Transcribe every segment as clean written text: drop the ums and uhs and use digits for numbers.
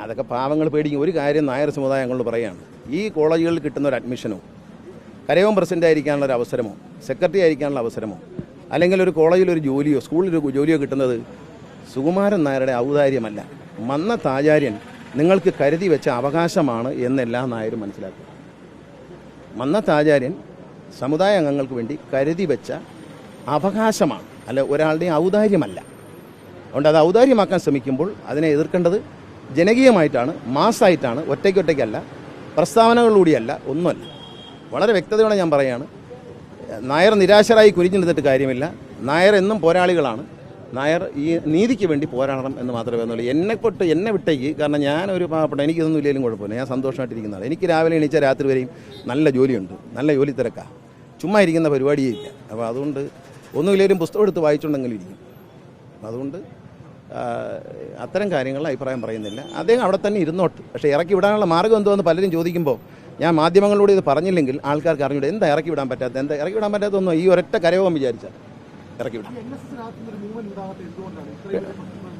അതൊക്കെ പാവങ്ങൾ പേടിക്കും. ഒരു കാര്യം നായർ സമുദായം ഞങ്ങൾ പറയുകയാണ്, ഈ കോളേജുകളിൽ കിട്ടുന്ന ഒരു അഡ്മിഷനോ, കരയോഗം പ്രസിഡന്റ് ആയിരിക്കാനുള്ള ഒരു അവസരമോ, സെക്രട്ടറി ആയിരിക്കാനുള്ള അവസരമോ, അല്ലെങ്കിൽ ഒരു കോളേജിൽ ഒരു ജോലിയോ സ്കൂളിലൊരു ജോലിയോ കിട്ടുന്നത് സുകുമാരൻ നായരുടെ ഔദാര്യമല്ല, മന്നത്താചാര്യൻ നിങ്ങൾക്ക് കരുതി വെച്ച അവകാശമാണ് എന്നെല്ലാ നായരും മനസ്സിലാക്കുക. മന്നത്താചാര്യൻ സമുദായ അംഗങ്ങൾക്ക് വേണ്ടി കരുതി വെച്ച അവകാശമാണ്, അല്ല ഒരാളുടെയും ഔദാര്യമല്ല. അതുകൊണ്ട് അത് ഔദാര്യമാക്കാൻ ശ്രമിക്കുമ്പോൾ അതിനെ എതിർക്കേണ്ടത് ജനകീയമായിട്ടാണ്, മാസ്സായിട്ടാണ്, ഒറ്റയ്ക്കൊറ്റയ്ക്കല്ല, പ്രസ്താവനകളിലൂടെയല്ല, ഒന്നുമല്ല. വളരെ വ്യക്തതയോടെ ഞാൻ പറയുകയാണ്, നായർ നിരാശരായി കുനിഞ്ഞു നിന്നിട്ട് കാര്യമില്ല. നായർ എന്നും പോരാളികളാണ്. നായർ ഈ നീതിക്ക് വേണ്ടി പോരാടണം എന്ന് മാത്രമേ ഒന്നുള്ളൂ. എന്നെ വിട്ടേക്ക്, കാരണം ഞാനൊരു പാവപ്പെട്ട, എനിക്കിതൊന്നും ഇല്ലെങ്കിലും കുഴപ്പമില്ല, ഞാൻ സന്തോഷമായിട്ടിരിക്കുന്നതാണ്. എനിക്ക് രാവിലെ എണീച്ച രാത്രി വരെയും നല്ല ജോലിയുണ്ട്, നല്ല ജോലി തിരക്കാണ്, ചുമ്മാ ഇരിക്കുന്ന പരിപാടിയേ ഇല്ല. അപ്പോൾ അതുകൊണ്ട് ഒന്നുമില്ലെങ്കിലും പുസ്തകം എടുത്ത് വായിച്ചുകൊണ്ടെങ്കിലും ഇരിക്കും. അതുകൊണ്ട് അത്തരം കാര്യങ്ങളിൽ അഭിപ്രായം പറയുന്നില്ല. അദ്ദേഹം അവിടെ തന്നെ ഇരുന്നോട്ട്. പക്ഷേ ഇറക്കി വിടാനുള്ള മാർഗ്ഗം എന്തോന്ന് പലരും ചോദിക്കുമ്പോൾ ഞാൻ മാധ്യമങ്ങളിലൂടെ ഇത് പറഞ്ഞില്ലെങ്കിൽ ആൾക്കാർക്ക് അറിഞ്ഞൂടെ എന്താ ഇറക്കി വിടാൻ പറ്റാത്ത, എന്താ ഇറക്കി വിടാൻ പറ്റാത്തൊന്നും ഈ ഒരൊറ്റ കരയോഗം വിചാരിച്ചാൽ ഇറക്കി വിടാം.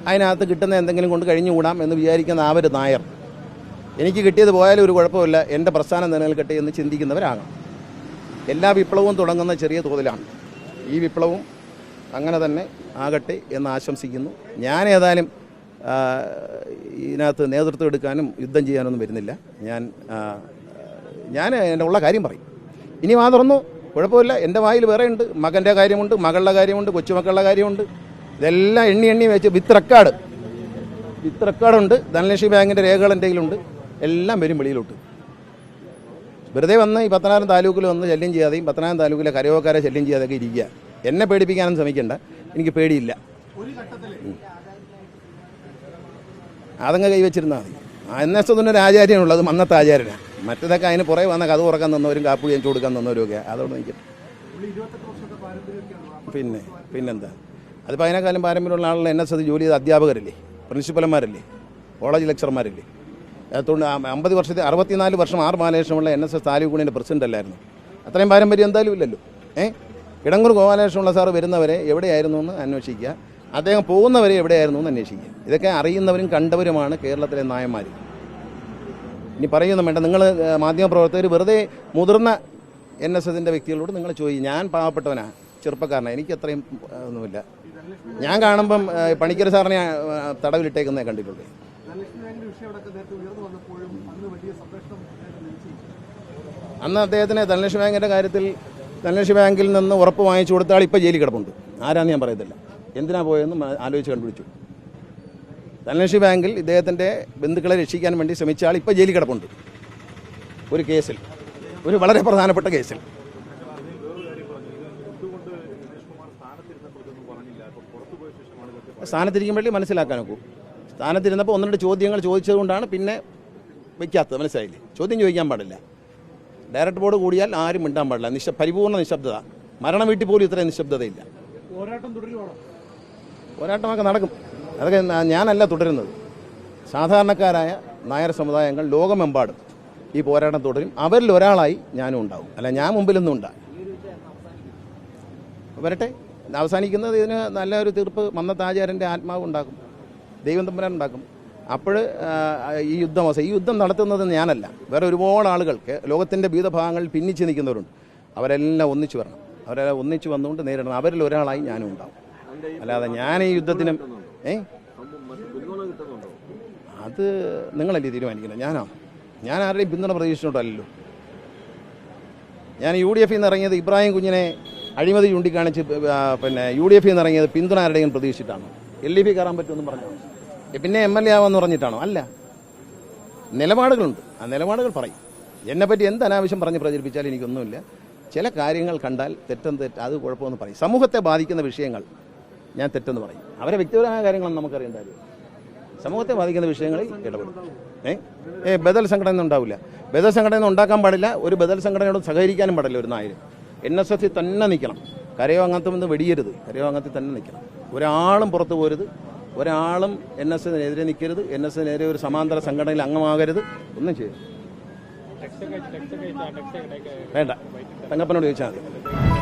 അതിനകത്ത് കിട്ടുന്ന എന്തെങ്കിലും കൊണ്ട് കഴിഞ്ഞുകൂടാം എന്ന് വിചാരിക്കുന്ന ആ ഒരു നായർ, എനിക്ക് കിട്ടിയത് പോയാലും ഒരു കുഴപ്പമില്ല, എൻ്റെ പ്രസ്ഥാനം നിലനിൽക്കട്ടെ എന്ന് ചിന്തിക്കുന്നവരാകണം. എല്ലാ വിപ്ലവവും തുടങ്ങുന്ന ചെറിയ തോതിലാണ്. ഈ വിപ്ലവം അങ്ങനെ തന്നെ ആകട്ടെ എന്ന് ആശംസിക്കുന്നു. ഞാൻ ഏതായാലും ഇതിനകത്ത് നേതൃത്വം എടുക്കാനും യുദ്ധം ചെയ്യാനൊന്നും വരുന്നില്ല. ഞാൻ എൻ്റെ ഉള്ള കാര്യം പറയും. ഇനി വാ തുറന്നു, കുഴപ്പമില്ല, എൻ്റെ വായിൽ വേറെ ഉണ്ട്. മകൻ്റെ കാര്യമുണ്ട്, മകളുടെ കാര്യമുണ്ട്, കൊച്ചുമക്കളുടെ കാര്യമുണ്ട്. ഇതെല്ലാം എണ്ണി വെച്ച് വിത്ത് റെക്കോർഡുണ്ട്. ധനലക്ഷ്മി ബാങ്കിൻ്റെ രേഖകൾ എൻ്റെ കയ്യിലുണ്ട്. എല്ലാം വരും വെളിയിലോട്ട്. വെറുതെ വന്ന് ഈ പത്തനാപുരം താലൂക്കിൽ വന്ന് ശല്യം ചെയ്യാതെയും പത്തനാപുരം താലൂക്കിലെ കരയോഗക്കാരെ ശല്യം ചെയ്യാതെയൊക്കെ ഇരിക്കുക. എന്നെ പേടിപ്പിക്കാനും ശ്രമിക്കേണ്ട, എനിക്ക് പേടിയില്ല. അതങ്ങ് കൈവച്ചിരുന്നാൽ മതി. എന്നെസ്തൊന്നൊരു ആചാര്യനുള്ളത് മന്നത്താചാര്യനാണ്. മറ്റതൊക്കെ അതിന് പുറകെ വന്ന കഥ ഉറക്കാൻ തന്നവരും കാപ്പ് കഴിച്ചു കൊടുക്കാൻ തന്നവരുമൊക്കെ അതോട് എനിക്ക് പിന്നെന്താ, അതിപ്പോൾ അതിനേക്കാളും പാരമ്പര്യമുള്ള ആളുകൾ NSS ജോലി ചെയ്ത അധ്യാപകരല്ലേ, പ്രിൻസിപ്പൽമാരല്ലേ, കോളേജ് ലെക്ചർമാരല്ലേ. അതുകൊണ്ട് 64 വർഷം ബാലകൃഷ്ണനുള്ള NSS താലൂക്ക് യൂണിയൻ്റെ പ്രസിഡന്റ് അല്ലായിരുന്നു. അത്രയും പാരമ്പര്യം എന്തായാലും ഇല്ലല്ലോ. കിടങ്ങൂർ ഗോപാലകൃഷ്ണനുള്ള സാറ് വരുന്നവരെ എവിടെയായിരുന്നു എന്ന് അന്വേഷിക്കുക, അദ്ദേഹം പോകുന്നവരെ എവിടെയായിരുന്നു എന്ന് അന്വേഷിക്കുക. ഇതൊക്കെ അറിയുന്നവരും കണ്ടവരുമാണ് കേരളത്തിലെ നായന്മാർ. ഇനി പറയുന്നു വേണ്ട, നിങ്ങൾ മാധ്യമപ്രവർത്തകർ വെറുതെ മുതിർന്ന NSSൻ്റെ വ്യക്തികളോട് നിങ്ങൾ ചോദിക്കും. ഞാൻ പാവപ്പെട്ടവനാണ്, ചെറുപ്പക്കാരനാണ്, എനിക്ക് അത്രയും ഒന്നുമില്ല. ഞാൻ കാണുമ്പം പണിക്കർ സാറിനെ തടവിലിട്ടേക്കുന്നേ കണ്ടിട്ടുള്ളൂ. അന്ന് അദ്ദേഹത്തിന് ധനലക്ഷ്മി ബാങ്കിൻ്റെ കാര്യത്തിൽ ധനലക്ഷ്മി ബാങ്കിൽ നിന്ന് ഉറപ്പ് വാങ്ങിച്ചു കൊടുത്ത ആൾ ഇപ്പോൾ ജയിലിൽ കിടപ്പുണ്ട്. ആരാന്ന് ഞാൻ പറയത്തില്ല, എന്തിനാ പോയതെന്ന് ആലോചിച്ച് കണ്ടുപിടിച്ചു. ധനലക്ഷ്മി ബാങ്കിൽ ഇദ്ദേഹത്തിൻ്റെ ബന്ധുക്കളെ രക്ഷിക്കാൻ വേണ്ടി ശ്രമിച്ച ആൾ ഇപ്പോൾ ജയിലിൽ കിടപ്പുണ്ട്. ഒരു കേസിൽ, ഒരു വളരെ പ്രധാനപ്പെട്ട കേസിൽ. സ്ഥാനത്തിരിക്കുമ്പോഴേ മനസ്സിലാക്കാൻ നോക്കൂ. സ്ഥാനത്തിരുന്നപ്പോൾ 1-2 ചോദ്യങ്ങൾ ചോദിച്ചതുകൊണ്ടാണ് പിന്നെ വയ്ക്കാത്തത്. മനസ്സിലായില്ലേ? ചോദ്യം ചോദിക്കാൻ പാടില്ല. ഡയറക്ടർ ബോർഡ് കൂടിയാൽ ആരും മിണ്ടാൻ പാടില്ല. പരിപൂർണ്ണ നിശബ്ദത. മരണ വീട്ടിൽ പോലും ഇത്രയും നിശബ്ദതയില്ല. പോരാട്ടമൊക്കെ നടക്കും. അതൊക്കെ ഞാനല്ല തുടരുന്നത്. സാധാരണക്കാരായ നായർ സമുദായങ്ങൾ ലോകമെമ്പാടും ഈ പോരാട്ടം തുടരും. അവരിൽ ഒരാളായി ഞാനും ഉണ്ടാവും. അല്ല, ഞാൻ മുമ്പിലൊന്നും ഉണ്ടാകും. വരട്ടെ. അവസാനിക്കുന്നത് ഇതിന് നല്ലൊരു തീർപ്പ് മന്നത്താചാര്യൻ്റെ ആത്മാവ് ഉണ്ടാക്കും, ദൈവം തമ്പുരാൻ ഉണ്ടാക്കും. അപ്പോൾ ഈ യുദ്ധം നടത്തുന്നത് ഞാനല്ല, വേറെ ഒരുപാട് ആളുകൾ ലോകത്തിൻ്റെ വിവിധ ഭാഗങ്ങളിൽ ഭിന്നിച്ച് നിൽക്കുന്നവരുണ്ട്. അവരെല്ലാം ഒന്നിച്ചു വരണം. അവരെല്ലാം ഒന്നിച്ചു വന്നുകൊണ്ട് നേരിടണം. അവരിൽ ഒരാളായി ഞാനും ഉണ്ടാവും. അല്ലാതെ ഞാൻ ഈ യുദ്ധത്തിനും അത് നിങ്ങളല്ലേ തീരുമാനിക്കുന്നത്, ഞാൻ ആരുടെയും പിന്തുണ പ്രതീക്ഷിച്ചിട്ടുണ്ടല്ലോ. ഞാൻ UDF നിന്ന് ഇറങ്ങിയത് ഇബ്രാഹിം കുഞ്ഞിനെ അഴിമതി ചൂണ്ടിക്കാണിച്ച് UDF നിന്ന് ഇറങ്ങിയത് പിന്തുണ ആരുടെയും പ്രതീക്ഷിച്ചിട്ടാണോ? LDP കയറാൻ പറ്റുമെന്നും പറഞ്ഞു പിന്നെ MLA ആവാന്ന് പറഞ്ഞിട്ടാണോ? അല്ല, നിലപാടുകളുണ്ട്. ആ നിലപാടുകൾ പറയും. എന്നെപ്പറ്റി എന്ത് അനാവശ്യം പറഞ്ഞ് പ്രചരിപ്പിച്ചാലും എനിക്കൊന്നുമില്ല. ചില കാര്യങ്ങൾ കണ്ടാൽ അത് കുഴപ്പമെന്ന് പറയും. സമൂഹത്തെ ബാധിക്കുന്ന വിഷയങ്ങൾ ഞാൻ തെറ്റെന്ന് പറയും. അവരെ വ്യക്തിപരമായ കാര്യങ്ങളൊന്നും നമുക്കറിയേണ്ട. സമൂഹത്തെ ബാധിക്കുന്ന വിഷയങ്ങളിൽ ഇടപെടും. ബദൽ സംഘടന ഉണ്ടാവില്ല. ബദൽ സംഘടന ഉണ്ടാക്കാൻ പാടില്ല. ഒരു ബദൽ സംഘടനയോട് സഹകരിക്കാനും പാടില്ല. ഒരു നായർ NSS തന്നെ നിൽക്കണം. കരയോ അങ്ങനത്തെ വിടിയരുത്. കരയോ അങ്ങനത്തെ തന്നെ നിൽക്കണം. ഒരാളും പുറത്തു പോരുത്. ഒരാളും NSSനെതിരെ നിൽക്കരുത്. NSSനെതിരെ ഒരു സമാന്തര സംഘടനയിൽ അംഗമാകരുത്. ഒന്നും ചെയ്യരുത്. വേണ്ട, തങ്കപ്പനോട് ചോദിച്ചാൽ മതി.